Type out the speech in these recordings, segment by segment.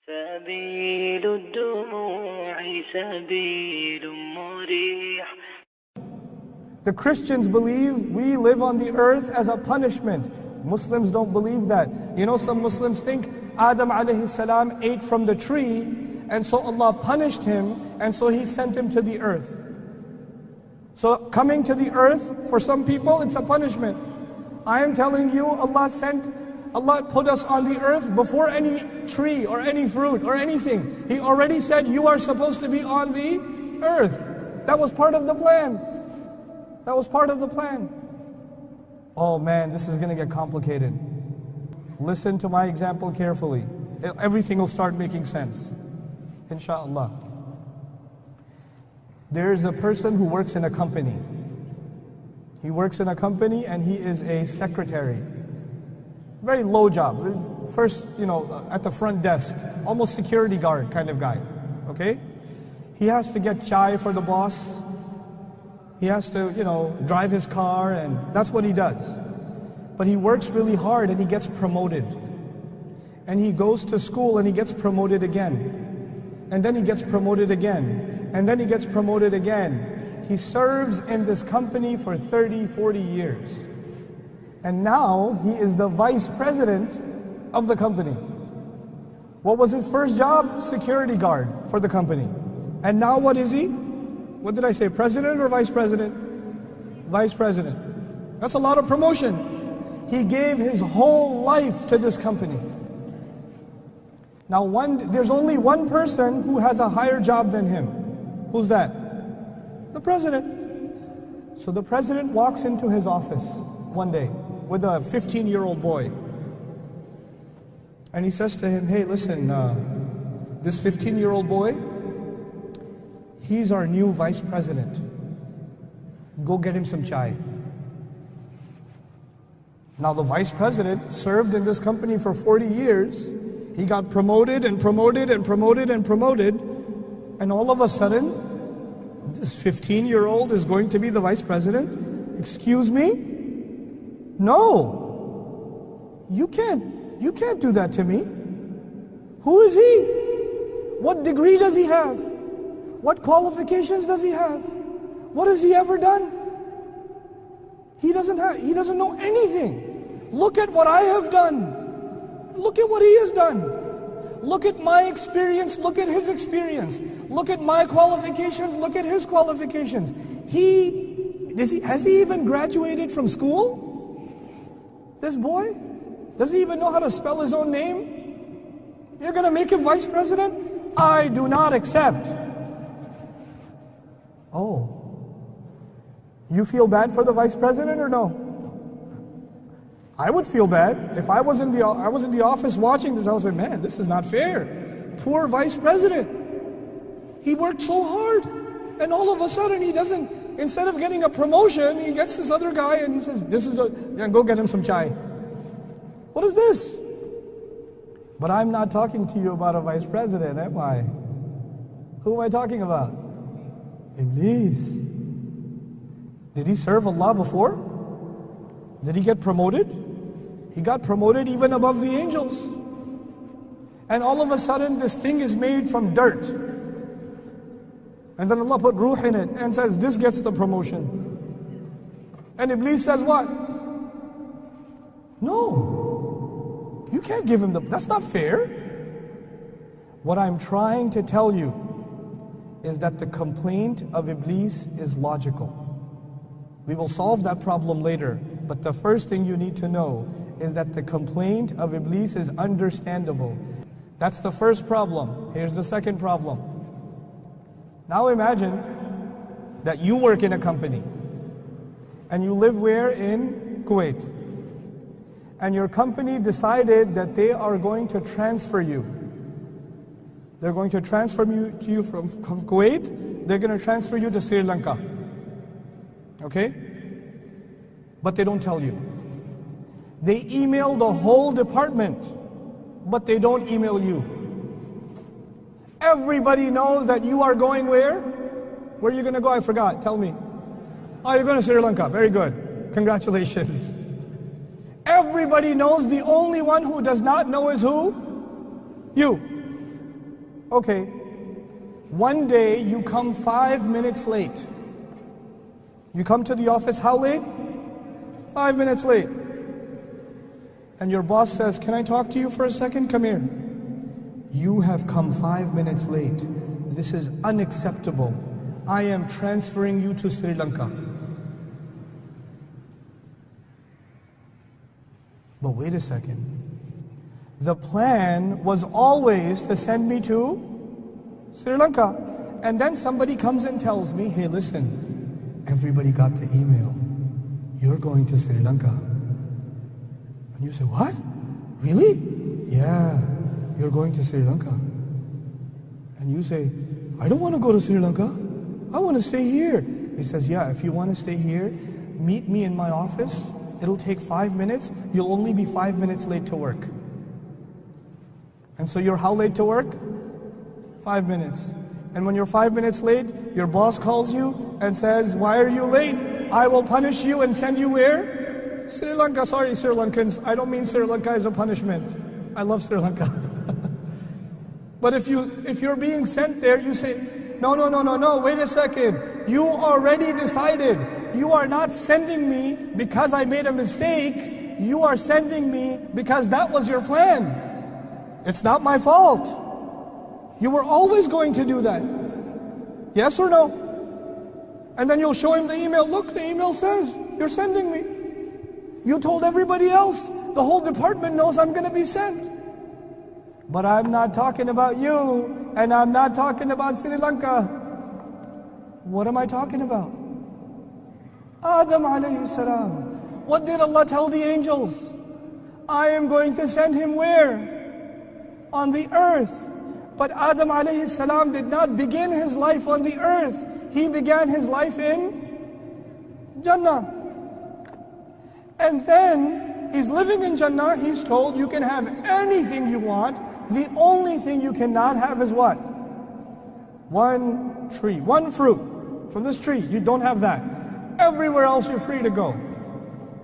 سبيل الدموع سبيل مريح. The Christians believe we live on the earth as a punishment. Muslims don't believe that. You know, some Muslims think Adam alayhi salam ate from the tree, and so Allah punished him, and so He sent him to the earth. So coming to the earth, for some people, it's a punishment. I am telling you, Allah put us on the earth before any tree or any fruit or anything. He already said you are supposed to be on the earth. That was part of the plan. That was part of the plan. Oh man, this is going to get complicated. Listen to my example carefully. Everything will start making sense, inshallah. There is a person who works in a company. He works in a company and he is a secretary. Very low job. First, at the front desk, almost security guard kind of guy, okay? He has to get chai for the boss. He has to, drive his car, and that's what he does. But he works really hard and he gets promoted. And he goes to school and he gets promoted again. And then he gets promoted again. And then he gets promoted again. He serves in this company for 30, 40 years. And now he is the vice president of the company. What was his first job? Security guard for the company. And now what is he? What did I say, president or vice president? Vice president. That's a lot of promotion. He gave his whole life to this company. Now there's only one person who has a higher job than him. Who's that? The president. So the president walks into his office one day with a 15-year-old boy. And he says to him, hey, listen, this 15-year-old boy, he's our new vice president. Go get him some chai. Now the vice president served in this company for 40 years. He got promoted and promoted and promoted and promoted. And all of a sudden, this 15-year-old is going to be the vice president? Excuse me? No. You can't do that to me. Who is he? What degree does he have? What qualifications does he have? What has he ever done? He doesn't know anything. Look at what I have done. Look at what he has done. Look at my experience, look at his experience. Look at my qualifications, look at his qualifications. Has he even graduated from school? This boy? Does he even know how to spell his own name? You're going to make him vice president? I do not accept. Oh. You feel bad for the vice president or no? I would feel bad. If I was in the office watching this, I would say, man, this is not fair. Poor vice president. He worked so hard. And all of a sudden he doesn't, instead of getting a promotion, he gets this other guy and he says, go get him some chai. What is this? But I'm not talking to you about a vice president, am I? Who am I talking about? Iblis. Did he serve Allah before? Did he get promoted? He got promoted even above the angels. And all of a sudden this thing is made from dirt. And then Allah put ruh in it and says, this gets the promotion. And Iblis says what? No. You can't give him that's not fair. What I'm trying to tell you is that the complaint of Iblis is logical. We will solve that problem later. But the first thing you need to know is that the complaint of Iblis is understandable. That's the first problem. Here's the second problem. Now imagine that you work in a company and you live where? In Kuwait. And your company decided that they are going to transfer you. They're going to transfer you from Kuwait. They're going to transfer you to Sri Lanka. Okay? But they don't tell you. They email the whole department, but they don't email you. Everybody knows that you are going where? Where are you going to go? I forgot. Tell me. Oh, you're going to Sri Lanka. Very good. Congratulations. Everybody knows. The only one who does not know is who? You. Okay, one day you come 5 minutes late. You come to the office how late? 5 minutes late. And your boss says, can I talk to you for a second? Come here. You have come 5 minutes late. This is unacceptable. I am transferring you to Sri Lanka. But wait a second. The plan was always to send me to Sri Lanka. And then somebody comes and tells me, hey, listen, everybody got the email. You're going to Sri Lanka. And you say, what? Really? Yeah, you're going to Sri Lanka. And you say, I don't want to go to Sri Lanka. I want to stay here. He says, yeah, if you want to stay here, meet me in my office. It'll take 5 minutes. You'll only be 5 minutes late to work. And so you're how late to work? 5 minutes. And when you're 5 minutes late, your boss calls you and says, why are you late? I will punish you and send you where? Sri Lanka. Sorry, Sri Lankans. I don't mean Sri Lanka as a punishment. I love Sri Lanka. But if you're being sent there, you say, no, wait a second. You already decided. You are not sending me because I made a mistake. You are sending me because that was your plan. It's not my fault. You were always going to do that. Yes or no? And then you'll show him the email. Look, the email says, you're sending me. You told everybody else. The whole department knows I'm going to be sent. But I'm not talking about you, and I'm not talking about Sri Lanka. What am I talking about? Adam alayhi salam. What did Allah tell the angels? I am going to send him where? On the earth. But Adam alayhi salam did not begin his life on the earth. He began his life in Jannah. And then he's living in Jannah. He's told you can have anything you want. The only thing you cannot have is what? One tree, one fruit from this tree. You don't have that. Everywhere else you're free to go.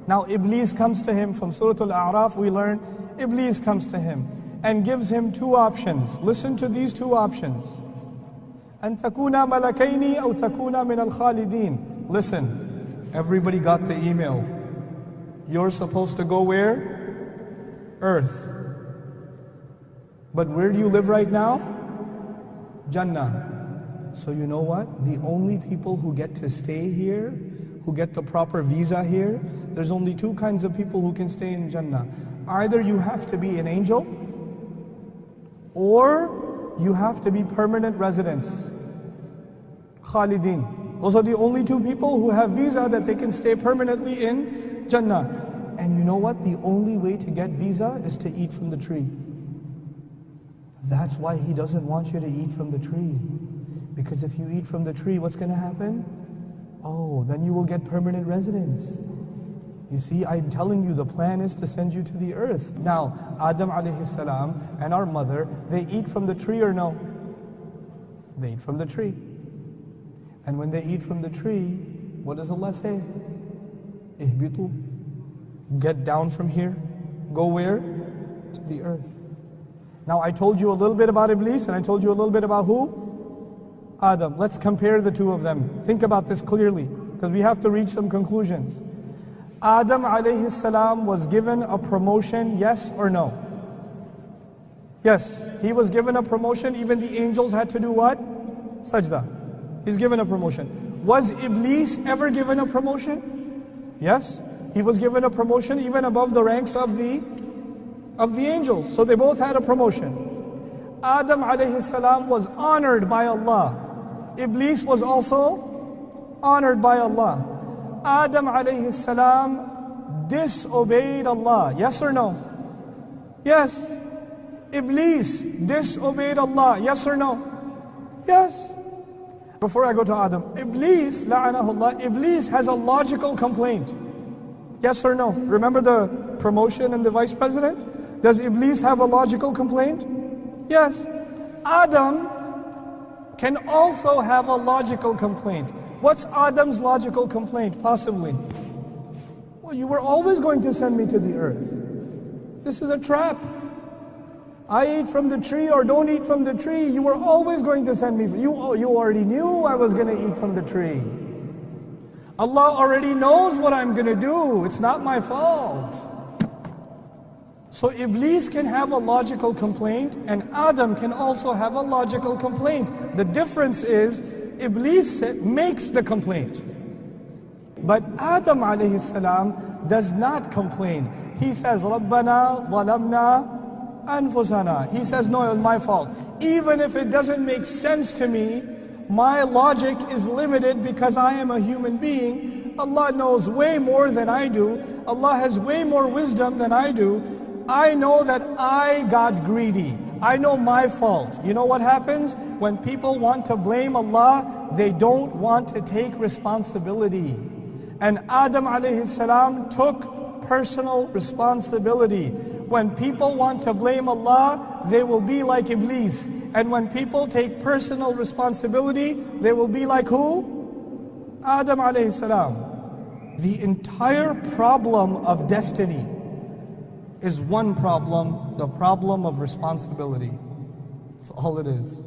Now Iblis comes to him. From Surah Al-A'raf we learn Iblis comes to him and gives him two options. Listen to these two options. أَن تَكُونَ مَلَكَيْنِ أَوْ تَكُونَ مِنَ الْخَالِدِينَ. Listen, everybody got the email. You're supposed to go where? Earth. But where do you live right now? Jannah. So you know what? The only people who get to stay here, who get the proper visa here, there's only two kinds of people who can stay in Jannah. Either you have to be an angel, or you have to be permanent residents. Khalidin. Those are the only two people who have visa that they can stay permanently in Jannah. And you know what? The only way to get visa is to eat from the tree. That's why he doesn't want you to eat from the tree. Because if you eat from the tree, what's going to happen? Oh, then you will get permanent residence. You see, I'm telling you, the plan is to send you to the earth. Now, Adam alayhi salam and our mother, they eat from the tree or no? They eat from the tree. And when they eat from the tree, what does Allah say? Ihbitu. Get down from here. Go where? To the earth. Now I told you a little bit about Iblis and I told you a little bit about who? Adam. Let's compare the two of them. Think about this clearly, because we have to reach some conclusions. Adam alayhi salam was given a promotion, yes or no? Yes, he was given a promotion. Even the angels had to do what? Sajda. He's given a promotion. Was Iblis ever given a promotion? Yes, he was given a promotion even above the ranks of the angels. So they both had a promotion. Adam alayhi salam was honored by Allah. Iblis was also honored by Allah. Adam alayhi salam disobeyed Allah. Yes or no? Yes. Iblis disobeyed Allah. Yes or no? Yes. Before I go to Adam, Iblis, la'anahullah, Iblis has a logical complaint. Yes or no? Remember the promotion and the vice president? Does Iblis have a logical complaint? Yes. Adam can also have a logical complaint. What's Adam's logical complaint, possibly? Well, you were always going to send me to the earth. This is a trap. I eat from the tree or don't eat from the tree, you were always going to send me. You already knew I was going to eat from the tree. Allah already knows what I'm going to do. It's not my fault. So Iblis can have a logical complaint and Adam can also have a logical complaint. The difference is Iblis makes the complaint. But Adam alayhi salam does not complain. He says, Rabbana zalamna anfusana. He says, no, it's my fault. Even if it doesn't make sense to me, my logic is limited because I am a human being. Allah knows way more than I do. Allah has way more wisdom than I do. I know that I got greedy. I know my fault. You know what happens? When people want to blame Allah, they don't want to take responsibility. And Adam alayhi salam took personal responsibility. When people want to blame Allah, they will be like Iblis. And when people take personal responsibility, they will be like who? Adam alayhi salam. The entire problem of destiny is one problem, the problem of responsibility. That's all it is.